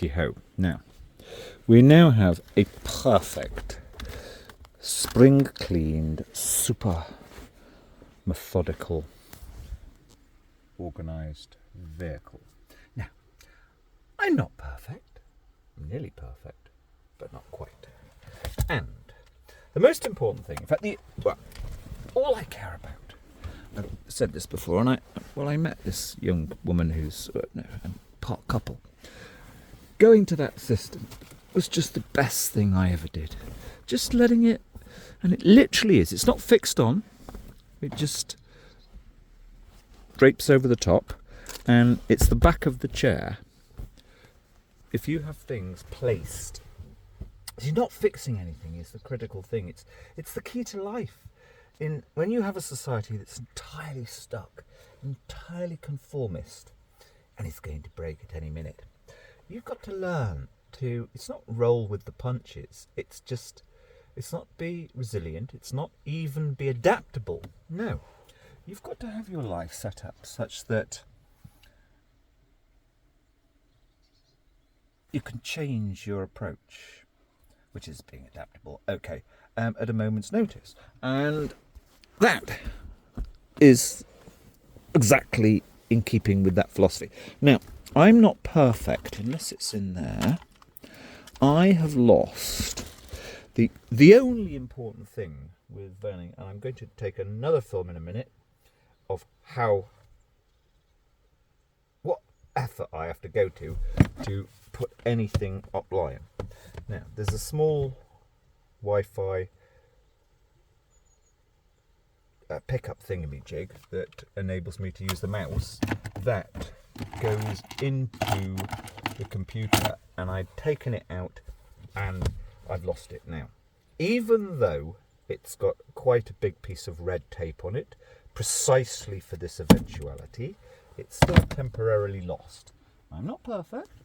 Righty-ho. Now, we now have a perfect spring-cleaned, super methodical, organised vehicle. Now, I'm not perfect. I'm nearly perfect, but not quite. And the most important thing, in fact, all I care about, I've said this before, and I met this young woman who's a part couple. Going to that system was just the best thing I ever did. Just letting it, and it literally is. It's not fixed on. It just drapes over the top, and it's the back of the chair. If you have things placed, you're not fixing anything is the critical thing. It's the key to life. When you have a society that's entirely stuck, entirely conformist, and it's going to break at any minute, you've got to learn to, it's not roll with the punches, it's not be resilient, it's not even be adaptable. No, you've got to have your life set up such that you can change your approach, which is being adaptable, okay, at a moment's notice. And that is exactly in keeping with that philosophy. Now, I'm not perfect unless it's in there. I have lost the only important thing with burning, and I'm going to take another film in a minute of what effort I have to go to put anything upline. Now, there's a small Wi-Fi pickup thingamajig that enables me to use the mouse that goes into the computer, and I'd taken it out and I've lost it now. Even though it's got quite a big piece of red tape on it, precisely for this eventuality, it's still temporarily lost. I'm not perfect.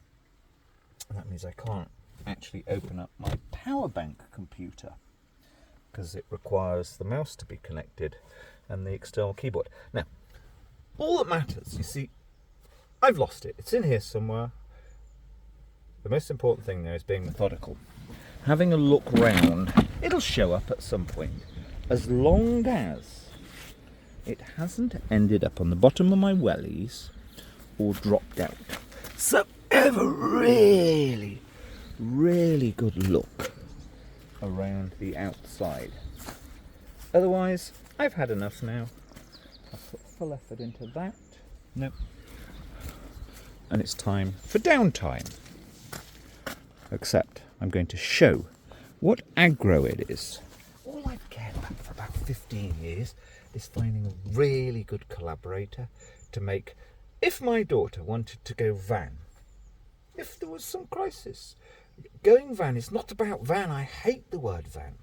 That means I can't actually open up my power bank computer because it requires the mouse to be connected and the external keyboard. Now, all that matters, you see, I've lost it. It's in here somewhere. The most important thing there is being methodical. Having a look round, it'll show up at some point, as long as it hasn't ended up on the bottom of my wellies or dropped out. So have a really, really good look around the outside. Otherwise, I've had enough now. I've put full effort into that. Nope. And it's time for downtime. Except I'm going to show what aggro it is. All I've cared about for about 15 years is finding a really good collaborator to make, if my daughter wanted to go van, if there was some crisis, going van is not about van. I hate the word van.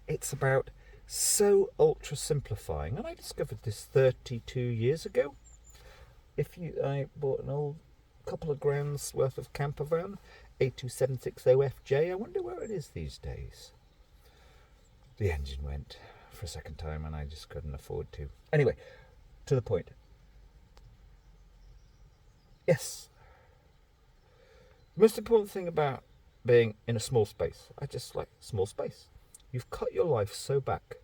It's about so ultra simplifying, and I discovered this 32 years ago. I bought an old couple of grand's worth of camper van, A2760FJ. I wonder where it is these days. The engine went for a second time and I just couldn't afford to. Anyway, to the point. Yes. The most important thing about being in a small space, I just like small space. You've cut your life so back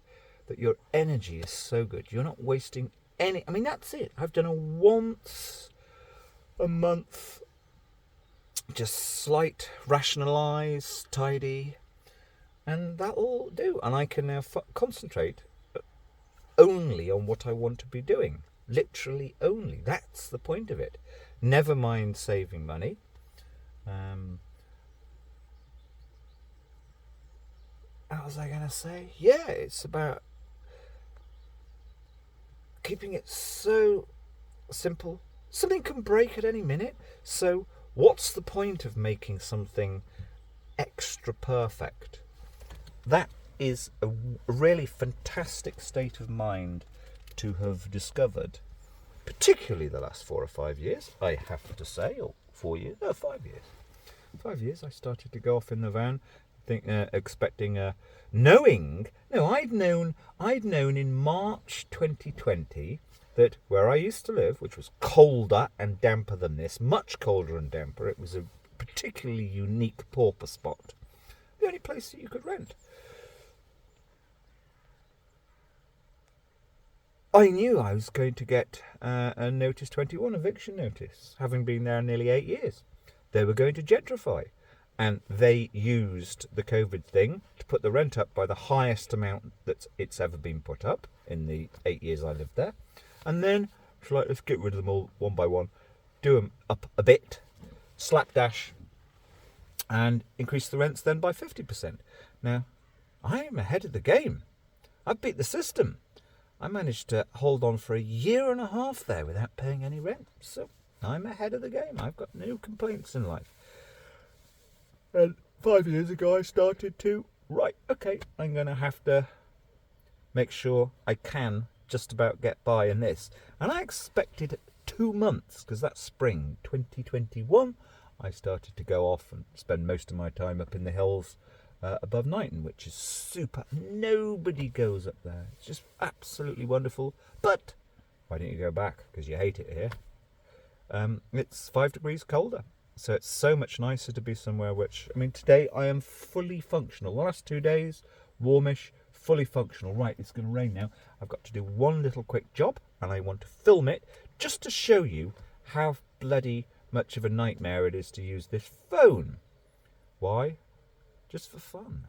that your energy is so good. You're not wasting any. I mean, that's it. I've done a once a month, just slight, rationalise, tidy, and that'll do. And I can now concentrate only on what I want to be doing. Literally only. That's the point of it. Never mind saving money. What was I going to say? Yeah, it's about keeping it so simple. Something can break at any minute. So what's the point of making something extra perfect? That is a really fantastic state of mind to have discovered, particularly the last 4 or 5 years, I have to say, or 4 years, no, 5 years. 5 years I started to go off in the van, I'd known in March 2020 that where I used to live, which was colder and damper than this, much colder and damper, it was a particularly unique pauper spot. The only place that you could rent. I knew I was going to get a Notice 21 eviction notice, having been there nearly 8 years. They were going to gentrify, and they used the COVID thing to put the rent up by the highest amount that it's ever been put up in the 8 years I lived there. And then it's like, let's get rid of them all one by one, do them up a bit, slapdash, and increase the rents then by 50%. Now, I am ahead of the game. I've beat the system. I managed to hold on for 1.5 years there without paying any rent. So I'm ahead of the game. I've got no complaints in life. And 5 years ago I started to, right, okay, I'm going to have to make sure I can just about get by in this. And I expected 2 months, because that's spring 2021. I started to go off and spend most of my time up in the hills above Knighton, which is super. Nobody goes up there. It's just absolutely wonderful. But why don't you go back? Because you hate it here. It's 5 degrees colder. So it's so much nicer to be somewhere which, I mean, today I am fully functional. The last 2 days, warmish, fully functional. Right, it's going to rain now. I've got to do one little quick job, and I want to film it just to show you how bloody much of a nightmare it is to use this phone. Why? Just for fun.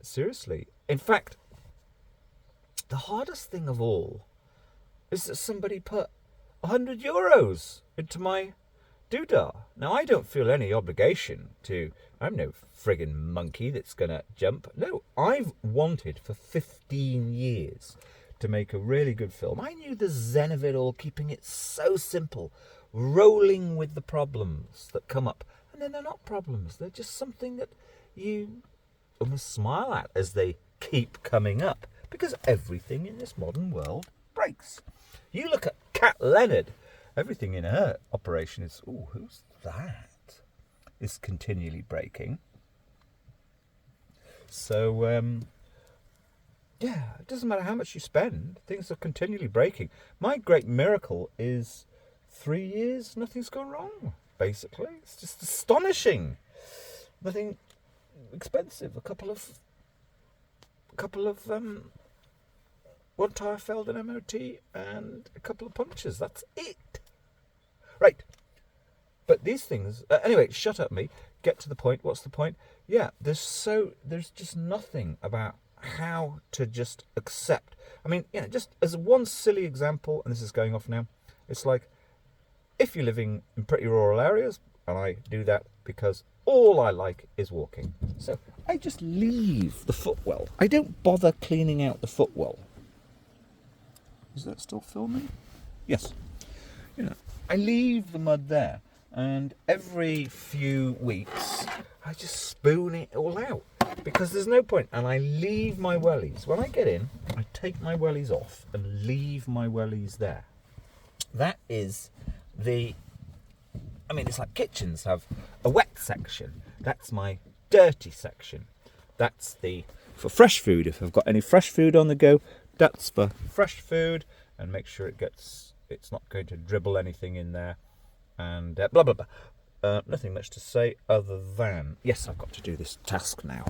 Seriously. In fact, the hardest thing of all is that somebody put €100 into my doodah. Now, I don't feel any obligation to, I'm no friggin' monkey that's going to jump. No, I've wanted for 15 years to make a really good film. I knew the zen of it all, keeping it so simple, rolling with the problems that come up. And then they're not problems, they're just something that you almost smile at as they keep coming up, because everything in this modern world breaks. You look at Cat Leonard, everything in her operation is, oh, who's that? Is continually breaking. So, yeah, it doesn't matter how much you spend, things are continually breaking. My great miracle is 3 years, nothing's gone wrong, basically. It's just astonishing. Nothing expensive. A couple of one tire failed in MOT and a couple of punctures. That's it. Right. But these things, anyway, shut up me. Get to the point. What's the point? Yeah, there's just nothing about how to just accept. I mean, yeah, just as one silly example, and this is going off now, it's like, if you're living in pretty rural areas, and I do that because all I like is walking. So I just leave the footwell. I don't bother cleaning out the footwell. Is that still filming? Yes. You know, I leave the mud there, and every few weeks I just spoon it all out, because there's no point. And I leave my wellies. When I get in, I take my wellies off and leave my wellies there. That is I mean, it's like kitchens have a wet section. That's my dirty section. That's for fresh food. If I've got any fresh food on the go, that's for fresh food, and make sure it's not going to dribble anything in there, and blah, blah, blah. Nothing much to say other than, yes, I've got to do this task now.